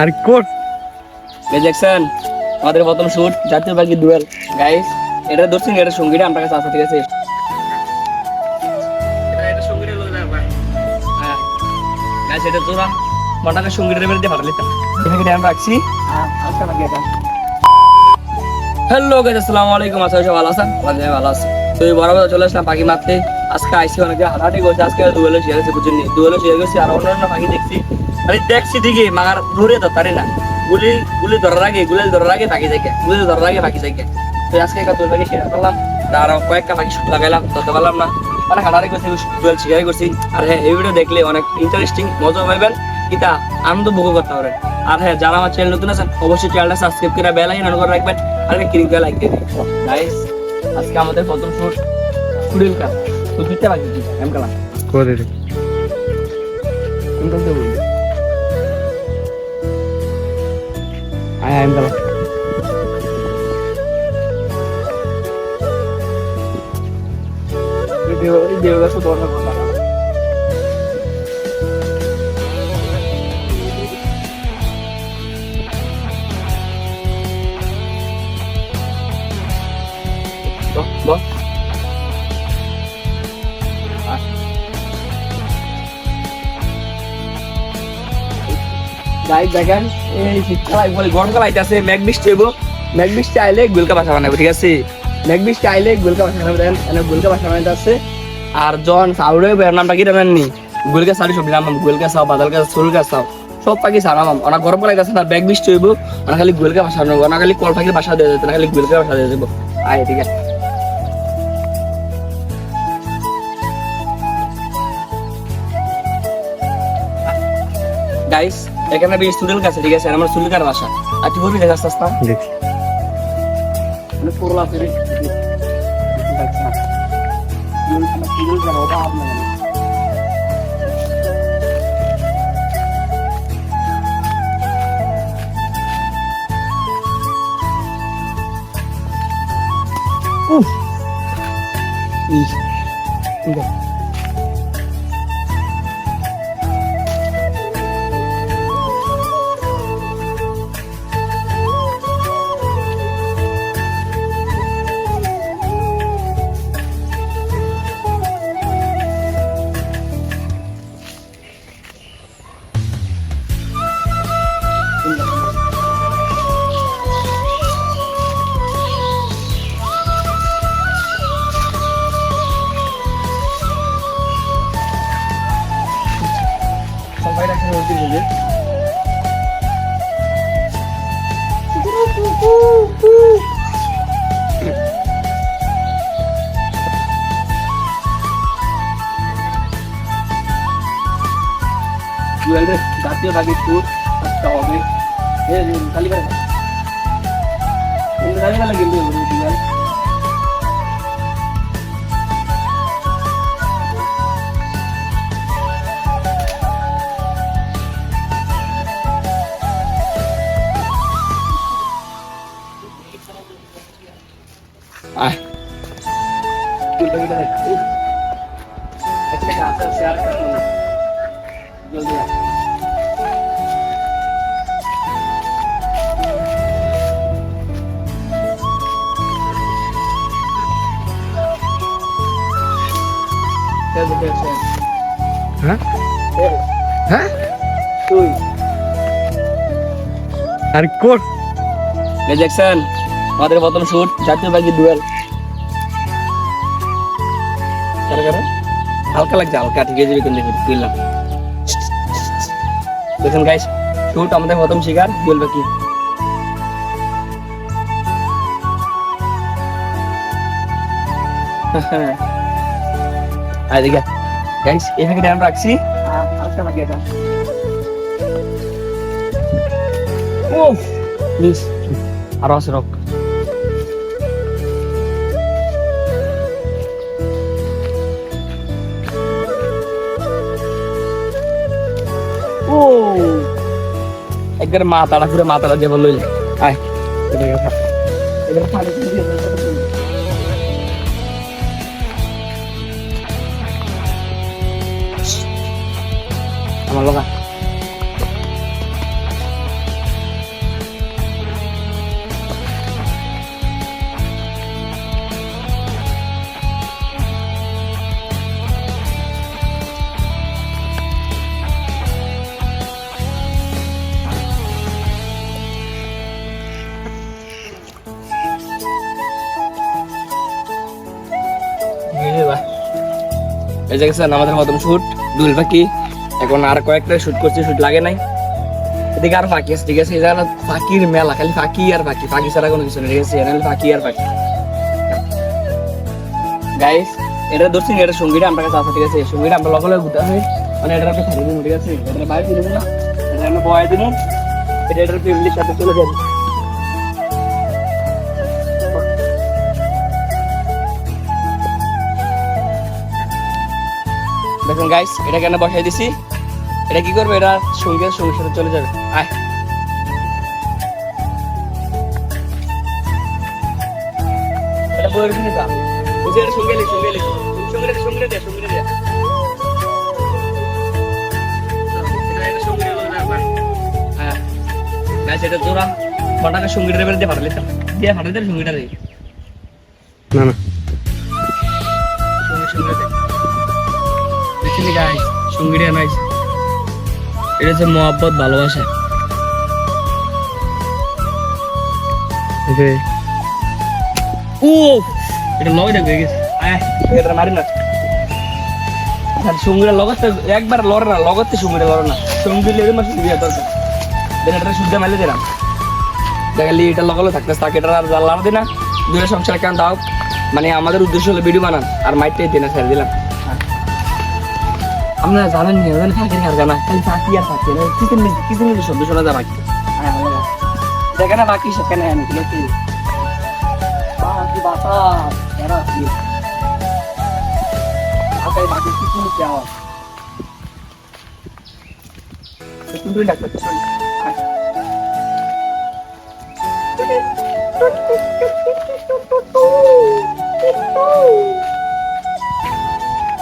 আর coat দেখছেন আমাদের প্রথম শুট জাতীয় পাখি ডুয়েল গাইস। এটা ধরছেন, এটা সঙ্গীটা আমার কাছে আছে, ঠিক আছে? এটা সঙ্গীটা লোক না ভাই। হ্যাঁ গাইস, এটা তোরা মনটাকে সঙ্গীটের মধ্যে দিয়ে পাঠালিতাম। এখানে ড্যাম রাখছি। আচ্ছা না গেটা। হ্যালো গাইস, আসসালামু আলাইকুম। আশা করি ভালো আছেন। ভালো আছি। তো এই বরাবর চলে আসলাম পাখি মারতে। আজকে আইসি অনেকে হাঁটাহাঁটি করছে। আজকে দুয়েলে শেয়ার হয়েছে, বুঝছেন? দুয়েলে শেয়ার করছি আর অন্যান্য পাখি দেখছি। আমি দেখছি ঠিকই, মাগার ধরে তো পারি না। গুলি ধরার আগে পাখি যাইকে, গুলি ধরার আগে পাখি যাইকে। তো আজকে একটা দুয়েল পাখি শেয়ার করলাম। আর কয়েকটা পাখি শুট লাগাইলাম, ধরতে পারলাম না। অনেক হাঁটাহাঁটি করছি, দুয়েল শেয়ার করছি। আর হ্যাঁ, এই ভিডিও দেখলে অনেক ইন্টারেস্টিং, মজা পাইবেন, কিতা আনন্দ ভোগ করতে পারবেন। আর হ্যাঁ, যারা আমার চ্যানেল নতুন আছেন অবশ্যই চ্যানেলটা সাবস্ক্রাইব করে বেল আইকন অন করে রাখবেন। আর ক্লিক করে লাইক দিয়ে দিন। গাইস, আজকে আমাদের প্রথম শুট কুড়িল কাজ। তো দুইটা বাকি কি এম কালাম করে রে কোনটা দেব? আই এম কালাম ভিডিও গাছ তো বড় কথা। বস গাইস দেখেন, এই শীতকাল বলে গরমকাল আইতাছে, মেঘ বৃষ্টি হইব। মেঘ বৃষ্টি আইলে গুলকা বাসা বানাবো, ঠিক আছে? মেঘ বৃষ্টি আইলে গুলকা বাসা বানাবো। দেখেন এখানে গুলকা বাসা বানাইতে আছে। আর জন সাউরে নামটা কি জানেননি? গুলকা সারি সব নাম, গুলকা সাও, বাদাল গাছ, সুল গাছ সাও, সব পাখি সারাম। অনেক গরম কাল আইতাছে না, মেঘ বৃষ্টি হইব। অনেক খালি গুলকা বাসা বানাবো, অনেক খালি কল পাখির বাসা দিয়ে যেত না, খালি গুলকা বাসা দিয়ে দেবো। আয় ঠিক আছে। গাইস এখানে বেশ স্টুডেন্ট আছে, ঠিক আছে? আর আমার সুলকার বাসা। আর তুই বলবি দেখাস না দেখছি মানে পুরোলা ফিরে সবাই রাখছে নদীর বুঝে। জাতীয় পাখি ট্যুর একটা হবে। খালি করে কিন্তু আয় জলদি আয়। হ্যাঁ হ্যাঁ তুই আর কোট দেখছেন আমাদের প্রথম শুট জাতীয় পাখি ডুয়েল। হালকা লাগছে, হালকা ঠিক আছে। বুঝলাম। দেখেন গাইস, শুট আমাদের প্রথম শিকার ডুয়েল পাখি। আয় দেখে গাইস, এখানে ড্যাম রাখছি। আচ্ছা না গেটা। ও প্লিজ আরো আছে রক। ও একবার মাথাটা ঘুরে মাথাটা দিয়ে বললো আয় এবার পানি দিয়ে আমার লগা এই যে গেছেন আমাদের প্রথম শুট দুল পাখি, এখন আর কয়েকটা শুট করছি, শুট লাগে নাই। এদিকে আর পাখি আছে, ঠিক আছে, এই জায়গা পাখির মেলা, খালি পাখি আর পাখি, পাখি ছাড়া কোনো কিছু নেই, ঠিক আছে, এখানে পাখি আর পাখি। গাইস এটা ধরছি, এটা সঙ্গীটা আমার কাছে আছে, ঠিক আছে, সঙ্গীটা আমরা লগে লগে ঘুরতে হবে, মানে এটা আপনি ছাড়িয়ে দিন, ঠিক আছে, এটা বাইরে দিয়ে দেবো না, এটা আমরা বয় দিন, এটা এটার ফ্যামিলির সাথে চলে যাবে। দেখুন গাইস এটা কেন বসাই দিছি, এটা কি করবে, এটা সঙ্গীর সঙ্গীর সাথে চলে যাবে। আয় এটা বইয়ের কিনে যা, বুঝে এটা সঙ্গে এলি, সঙ্গে এলি, সঙ্গে দে, সঙ্গে দে, সঙ্গে দে। এটা সঙ্গে এলো না আমার। হ্যাঁ গাইস এটা জোড়া ফটাকে সঙ্গীর রেবেল দিয়ে ফাটালে দিয়ে ফাটাতে সঙ্গীটা দে না না সঙ্গে দে। দেখলি গাইস সঙ্গীটা নাইস, এটা হচ্ছে মহব্বত, ভালোবাসা। ও এটা লগে দেখবে গেছে, আয় এটা মারি না, আর সঙ্গীরা লগতে একবার লড়ে না, লগতে সঙ্গীরা লড়ে না, সঙ্গী লেগে মাসে বিয়ে দরকার, দেন এটা শুদ্ধ মাইলে দিলাম, দেখালি এটা লগালো থাকতে তাকে এটা আর জ্বালা দিই না, দুটো সংসার কেন দাও, মানে আমাদের উদ্দেশ্য হলো ভিডিও বানান আর মাইটটাই দিন ছেড়ে দিলাম। আপনারা জানেন নি ওখানে ফাঁকির কার জানা, খালি ফাঁকি আর ফাঁকি, কিছু কিছু শব্দ শোনা যায় বাকি, যেখানে বাকি সেখানে আমি ঠিক আছে বাকি বাতাস এরা কি আকাই বাকি কিছু নিতে আওয়াজ তুমি ডাক্তার চল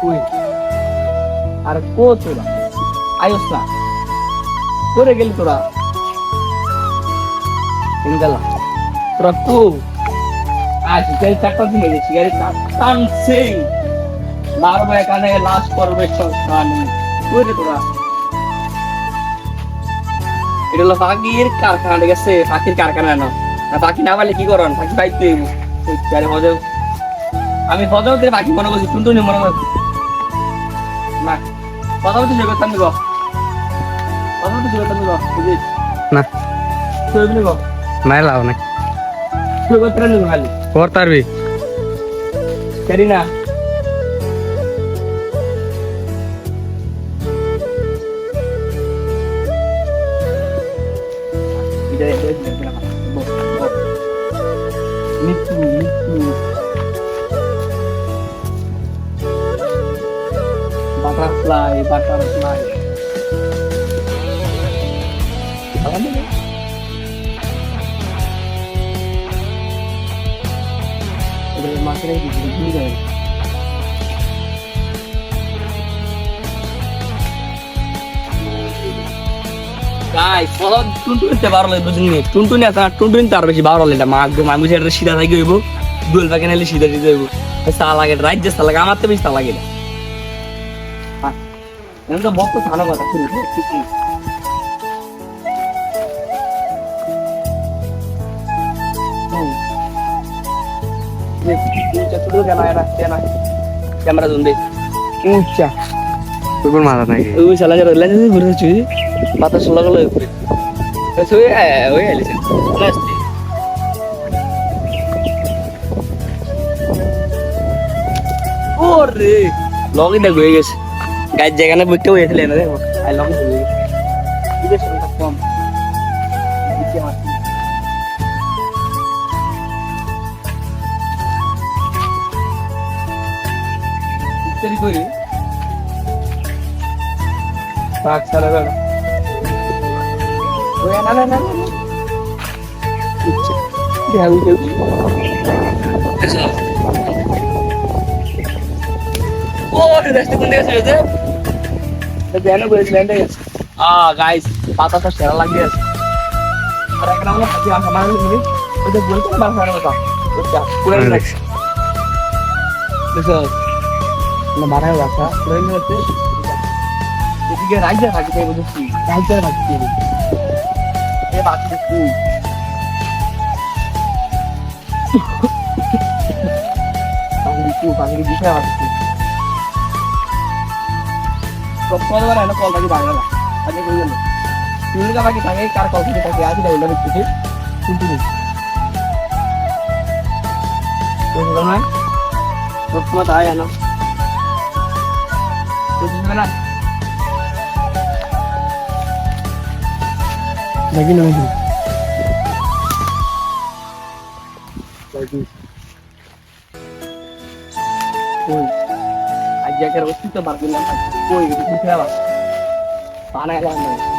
উই আর কো তোরা আয়স না করে গেলি তোরা ইনগালা তোরা কো আজ যে চারটা দিন গেছি গাড়ি টানছে মারবে কানে লাশ করবে সস্তানি করে তোরা এটা হলো পাখির কারখানা, ঠিক আছে, পাখির কারখানা না, পাখি না পারলে কি করেন, পাখি পাইতে আমি ফজল দিয়ে পাখি মনে করছি, টুনটুনি মনে করছি না, কথা বলতে শুরু করতাম নিব, কথা বলতে শুরু করতাম নিব, বুঝিস না শুরু নিব নাই লাভ নাই, শুরু করতে নিব খালি কর পারবি করি না। মৃত্যু মৃত্যু বাটারফ্লাই বাটারফ্লাই মাছের টুনটুনিতে বারো লাগে বুঝলি, টুনটুনি আছে না, টুনটুনি তার বেশি বারো লাগে, মাছ মাছ বুঝে এটা সিধা থাকি হইব, দুল পাখি নাইলে সিধা দিতে হইব, চা লাগে রাজ্য চা লাগে, আমার তো বেশি চা লাগে না, তো বক্ত ভালো কথা ক্যামেরা জুম দে উচ্চা তোর মাথা নাই ওই শালা যারা লেন্স ঘুরে চুই বাতাস লাগালো ঘুরে ওই ওই আইছে লাস্ট ওরে লগই না হয়ে গেছে গাছ জায়গানে বইতে হয়েছিল না দেখো আই লগ হয়ে গেছে বিদেশ সংখ্যা কম দিকে মাছ ইত্যাদি করি পাক সারা বেলা ওই না না না ইচ্ছে দেখাবি কেউ আচ্ছা ও রাস্তা কোন দিকে আছে এটা জানো বলেছিল এন্ড গেছে গাইস পাতাটা সেরা লাগিয়ে আছে আর একটা আমরা হাতি আসা মারলি নি ওটা বলতে না বারবার কথা ওটা পুরো রিল্যাক্স দেখো না মারা রাখা পুরো নিতে এদিকে রাইজা থাকি তাই বুঝছি রাইজা থাকি এ বাকি দেখি পাগড়ি দিশা আছে সবসময় তোমার এনে কল থাকি ভাঙবে না আগে কই গেল তুই কা বাকি থাকে কার কল থেকে থাকে আজ ডাইলা বিচ্ছি কিন্তু নেই বুঝলো না সবসময় তাই আনো বুঝবে না দেখি না দেখি কই আজ একের অস্তিত্ব বার করলাম কই এটা খেলা বানায় না